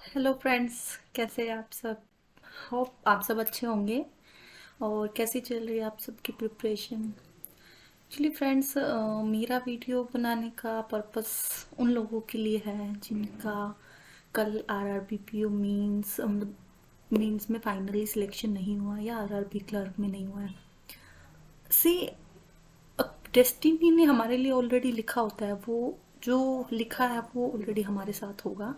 Hello friends, कैसे हैं आप सब। होप आप सब अच्छे होंगे। और कैसी चल रही है आप सबकी प्रिपरेशन। एक्चुअली फ्रेंड्स, मेरा वीडियो बनाने का पर्पस उन लोगों के लिए है जिनका कल आरआरबी पीओ मींस में फाइनली सिलेक्शन नहीं हुआ या आरआरबी क्लर्क में नहीं हुआ है। सी, डेस्टिनी ने हमारे लिए ऑलरेडी लिखा होता है, वो जो लिखा है वो ऑलरेडी हमारे साथ होगा।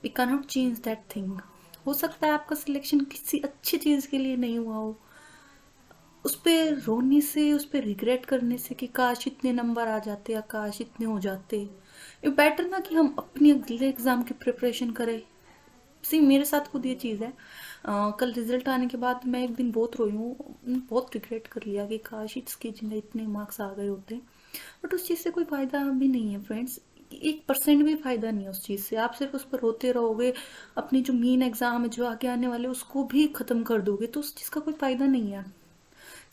We can not change that thing. हो सकता है आपका सिलेक्शन किसी अच्छी चीज़ के लिए नहीं हुआ हो, उस पर रोने से, उस पर रिग्रेट करने से कि काश इतने नंबर आ जाते या काश इतने हो जाते। ये बेटर ना कि हम अपनी अगले एग्ज़ाम की प्रिपरेशन करें। सी, मेरे साथ खुद ये चीज़ है। कल रिजल्ट आने के बाद मैं एक दिन बहुत रोई हूँ। बहुत रिग्रेट कर लिया कि काश इसके जिंदगी इतने मार्क्स आ गए होते। बट उस चीज़ से कोई फ़ायदा भी नहीं है फ्रेंड्स। 1% भी फ़ायदा नहीं है उस चीज़ से। आप सिर्फ उस पर रोते रहोगे, अपनी जो मेन एग्ज़ाम है जो आगे आने वाले उसको भी ख़त्म कर दोगे, तो उस चीज़ का कोई फ़ायदा नहीं है।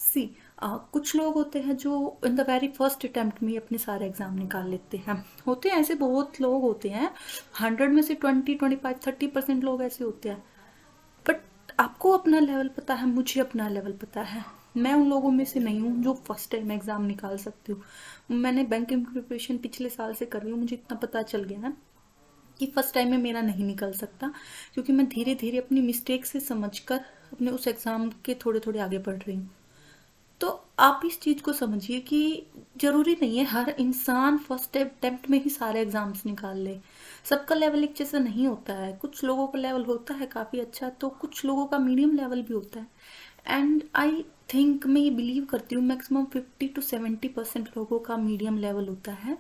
सी, कुछ लोग होते हैं जो in the very first attempt में ही अपने सारे एग्जाम निकाल लेते हैं। होते हैं ऐसे, बहुत लोग होते हैं। 100 में से 20, 25, 30% लोग ऐसे होते हैं। बट आपको अपना लेवल पता है, मुझे अपना लेवल पता है। मैं उन लोगों में से नहीं हूँ जो फर्स्ट टाइम एग्जाम निकाल सकती हूँ। मैंने बैंकिंग प्रिपरेशन पिछले साल से कर रही हूँ, मुझे इतना पता चल गया है कि फर्स्ट टाइम में मेरा नहीं निकल सकता। क्योंकि मैं धीरे धीरे अपनी मिस्टेक से समझकर अपने उस एग्ज़ाम के थोड़े थोड़े आगे बढ़ रही हूँ। तो आप इस चीज़ को समझिए कि ज़रूरी नहीं है हर इंसान फर्स्ट अटेम्प्ट में ही सारे एग्ज़ाम्स निकाल ले। सबका लेवल एक जैसा नहीं होता है। कुछ लोगों का लेवल होता है काफ़ी अच्छा, तो कुछ लोगों का मीडियम लेवल भी होता है। एंड आई थिंक, मैं ये बिलीव करती हूँ, मैक्सिमम 50 to 70% लोगों का मीडियम लेवल होता है।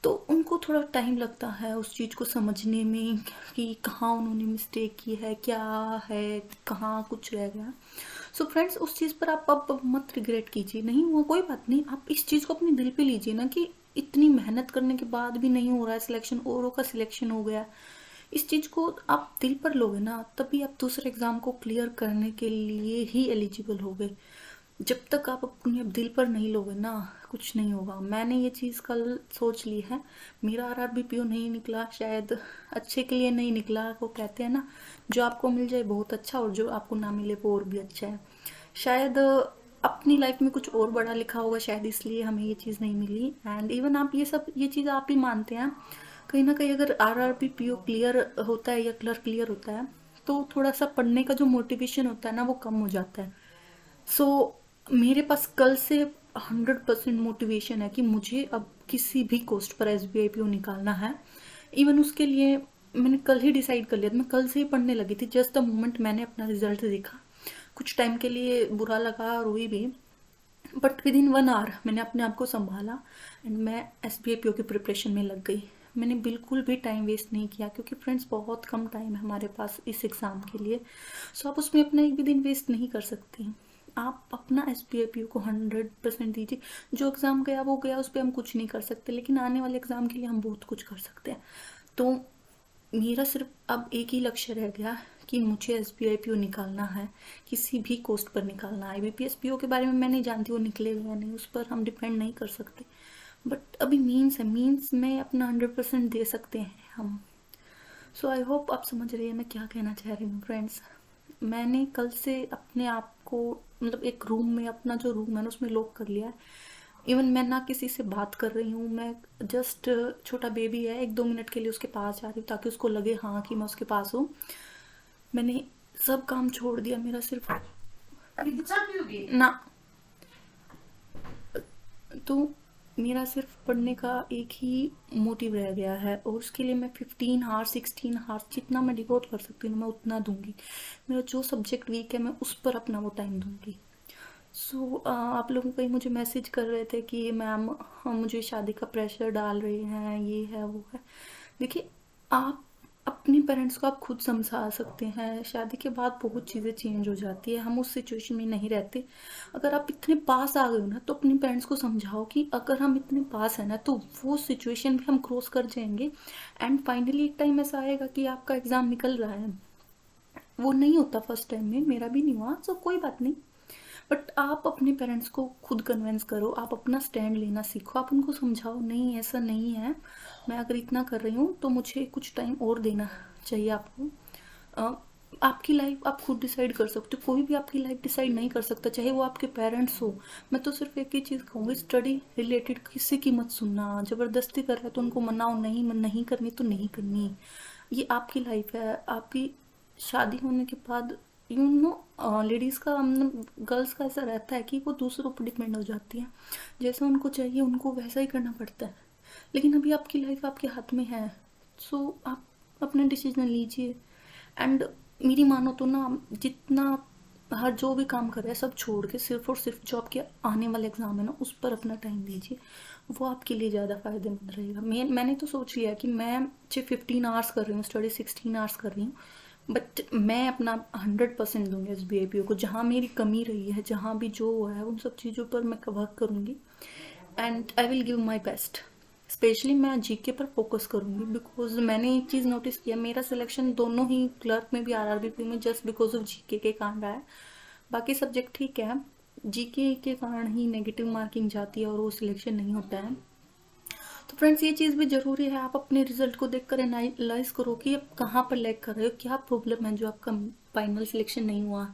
तो उनको थोड़ा टाइम लगता है उस चीज़ को समझने में कि कहाँ उन्होंने मिस्टेक की है, क्या है, कहाँ कुछ रह गया। सो फ्रेंड्स, उस चीज़ पर आप अब मत रिग्रेट कीजिए। नहीं हुआ कोई बात नहीं, आप इस चीज़ को अपने दिल पे लीजिए ना कि इतनी मेहनत करने के बाद भी नहीं हो रहा है सिलेक्शन, औरों का सिलेक्शन हो गया। इस चीज़ को आप दिल पर लोगे ना, तभी आप दूसरे एग्ज़ाम को क्लियर करने के लिए ही एलिजिबल होगे। जब तक आप अपने दिल पर नहीं लोगे ना, कुछ नहीं होगा। मैंने ये चीज़ कल सोच ली है। मेरा आरआरबी पीओ नहीं निकला, शायद अच्छे के लिए नहीं निकला। वो कहते हैं ना, जो आपको मिल जाए बहुत अच्छा, और जो आपको ना मिले वो और भी अच्छा है। शायद अपनी लाइफ में कुछ और बड़ा लिखा होगा, शायद इसलिए हमें ये चीज़ नहीं मिली। एंड इवन आप ये चीज़ आप ही मानते हैं। कहीं ना कहीं अगर आरआरबी पीओ क्लियर होता है या क्लर्क क्लियर होता है, तो थोड़ा सा पढ़ने का जो मोटिवेशन होता है ना, वो कम हो जाता है। सो मेरे पास कल से 100% मोटिवेशन है कि मुझे अब किसी भी कोस्ट पर SBI PO निकालना है। इवन उसके लिए मैंने कल ही डिसाइड कर लिया था। मैं कल से ही पढ़ने लगी थी। जस्ट द मोमेंट मैंने अपना रिजल्ट देखा, कुछ टाइम के लिए बुरा लगा, रोई भी। बट विद इन 1 आवर मैंने अपने आप को संभाला एंड मैं SBI PO की प्रिपरेशन में लग गई। मैंने बिल्कुल भी टाइम वेस्ट नहीं किया, क्योंकि फ्रेंड्स बहुत कम टाइम है हमारे पास इस एग्ज़ाम के लिए। सो आप उसमें अपना एक भी दिन वेस्ट नहीं कर सकते। आप अपना SBI PO को 100% दीजिए। जो एग्ज़ाम गया वो गया, उस पर हम कुछ नहीं कर सकते, लेकिन आने वाले एग्ज़ाम के लिए हम बहुत कुछ कर सकते हैं। तो मेरा सिर्फ अब एक ही लक्ष्य रह गया कि मुझे SBI PO निकालना है, किसी भी कोस्ट पर निकालना है। IBPS PO के बारे में मैं नहीं जानती वो निकलेगा या नहीं, उस पर हम डिपेंड नहीं कर सकते। बट अभी मीन्स है, मीन्स में अपना 100% दे सकते हैं हम। सो आई होप आप समझ रही है मैं क्या कहना चाह रही हूँ फ्रेंड्स। मैंने कल से अपने आप को, मतलब एक रूम में, अपना जो रूम है ना उसमें लॉक कर लिया है। इवन मैं ना किसी से बात कर रही हूँ, मैं जस्ट, छोटा बेबी है, 1-2 मिनट के लिए उसके पास जा रही हूँ ताकि उसको लगे हाँ कि मैं उसके पास हूँ। मैंने सब काम छोड़ दिया, मेरा सिर्फ ना, तो मेरा सिर्फ पढ़ने का एक ही मोटिव रह गया है, और उसके लिए मैं 15 आवर्स 16 आवर्स जितना मैं डिवोट कर सकती हूँ मैं उतना दूंगी। मेरा जो सब्जेक्ट वीक है मैं उस पर अपना वो टाइम दूंगी। सो आप लोग कहीं मुझे मैसेज कर रहे थे कि मैम मुझे शादी का प्रेशर डाल रहे हैं, ये है वो है। देखिए, आप अपनी पेरेंट्स को आप खुद समझा सकते हैं। शादी के बाद बहुत चीज़ें चेंज हो जाती है, हम उस सिचुएशन में नहीं रहते। अगर आप इतने पास आ गए हो ना, तो अपने पेरेंट्स को समझाओ कि अगर हम इतने पास हैं ना, तो वो सिचुएशन भी हम क्रॉस कर जाएंगे। एंड फाइनली एक टाइम ऐसा आएगा कि आपका एग्ज़ाम निकल रहा है। वो नहीं होता फर्स्ट टाइम में, मेरा भी नहीं हुआ, सो कोई बात नहीं। बट आप अपने पेरेंट्स को खुद कन्विंस करो, आप अपना स्टैंड लेना सीखो, आप उनको समझाओ नहीं ऐसा नहीं है, मैं अगर इतना कर रही हूँ तो मुझे कुछ टाइम और देना चाहिए आपको। आपकी लाइफ आप खुद डिसाइड कर सकते हो, कोई भी आपकी लाइफ डिसाइड नहीं कर सकता, चाहे वो आपके पेरेंट्स हो। मैं तो सिर्फ एक ही चीज़ कहूँगी, स्टडी रिलेटेड किसी की मत सुनना। ज़बरदस्ती कर रहे हो तो उनको मनाओ, नहीं मन नहीं करनी तो नहीं करनी। ये आपकी लाइफ है। आपकी शादी होने के बाद यू नो लेडीज़ का गर्ल्स का ऐसा रहता है कि वो दूसरों पर डिपेंड हो जाती है। जैसा उनको चाहिए उनको वैसा ही करना पड़ता है। लेकिन अभी आपकी लाइफ आपके हाथ में है, सो आप अपने डिसीजन लीजिए। एंड मेरी मानो तो ना, जितना हर जो भी काम कर रहे हैं सब छोड़ के सिर्फ और सिर्फ जो आपके आने वाले एग्ज़ाम है ना उस पर अपना टाइम दीजिए। वो आपके लिए ज़्यादा फ़ायदेमंद रहेगा। मैंने तो सोच लिया कि मैं सिर्फ 15 आवर्स कर रही हूँ स्टडी, 16 आवर्स कर रही हूँ, बट मैं अपना 100% दूंगी S B I P O को। जहाँ मेरी कमी रही है, जहाँ भी जो हुआ है, उन सब चीज़ों पर मैं वर्क करूँगी and I will give my best. Specially मैं जीके पर फोकस करूँगी, बिकॉज मैंने एक चीज़ नोटिस किया, मेरा सिलेक्शन दोनों ही क्लर्क में भी आरआरबी में जस्ट बिकॉज ऑफ जीके के कारण रहा है। बाकी सब्जेक्ट ठीक है, जीके के कारण ही नेगेटिव मार्किंग जाती है और वो सिलेक्शन नहीं होता है। तो फ्रेंड्स ये चीज़ भी ज़रूरी है, आप अपने रिजल्ट को देखकर एनालाइज करो कि आप कहाँ पर लैग कर रहे हो, क्या प्रॉब्लम है जो आपका फाइनल सिलेक्शन नहीं हुआ।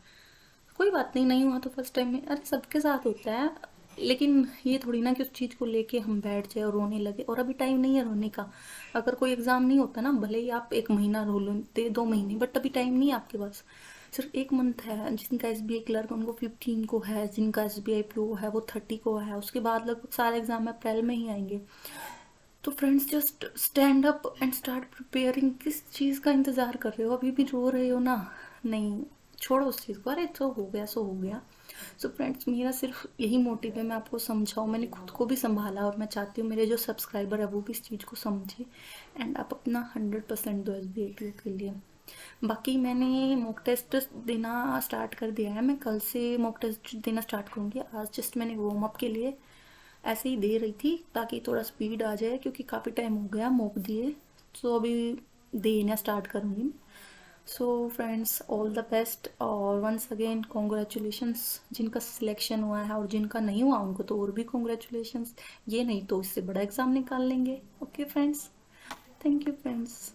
कोई बात नहीं, नहीं हुआ तो फर्स्ट टाइम में, अरे सबके साथ होता है। लेकिन ये थोड़ी ना कि उस चीज़ को लेके हम बैठ जाए और रोने लगे, और अभी टाइम नहीं है रोने का। अगर कोई एग्ज़ाम नहीं होता ना, भले ही आप 1 महीना रो लो, 2 महीने, बट अभी टाइम नहीं है आपके पास। सिर्फ 1 मंथ है। जिनका एस बी आई क्लर्क उनको 15 को है, जिनका S B I P O है वो 30 को है, उसके बाद लगभग सारे एग्ज़ाम अप्रैल में ही आएंगे। तो friends just stand up and start preparing. किस चीज़ का इंतज़ार कर रहे हो? अभी भी रो रहे हो ना, नहीं, छोड़ो उस चीज़ को, अरे तो हो गया सो हो गया। सो फ्रेंड्स मेरा सिर्फ यही मोटिव है, मैं आपको समझाऊँ। मैंने खुद को भी संभाला और मैं चाहती हूँ मेरे जो सब्सक्राइबर है वो भी इस चीज़ को समझे एंड आप अपना 100% दो एस बी आई पी के लिए। बाकी मैंने मॉक टेस्ट देना स्टार्ट कर दिया है, मैं कल से मॉक टेस्ट देना स्टार्ट करूँगी। आज जस्ट मैंने वार्म अप के लिए ऐसे ही दे रही थी ताकि थोड़ा स्पीड आ जाए, क्योंकि काफ़ी टाइम हो गया मॉक दिए। सो अभी देना स्टार्ट करूँगी। So friends all the best, और वंस अगेन कॉन्ग्रेचुलेशंस जिनका सिलेक्शन हुआ है, और जिनका नहीं हुआ उनको तो और भी कॉन्ग्रेचुलेशंस। ये नहीं तो इससे बड़ा एग्ज़ाम निकाल लेंगे। Okay friends, thank you friends.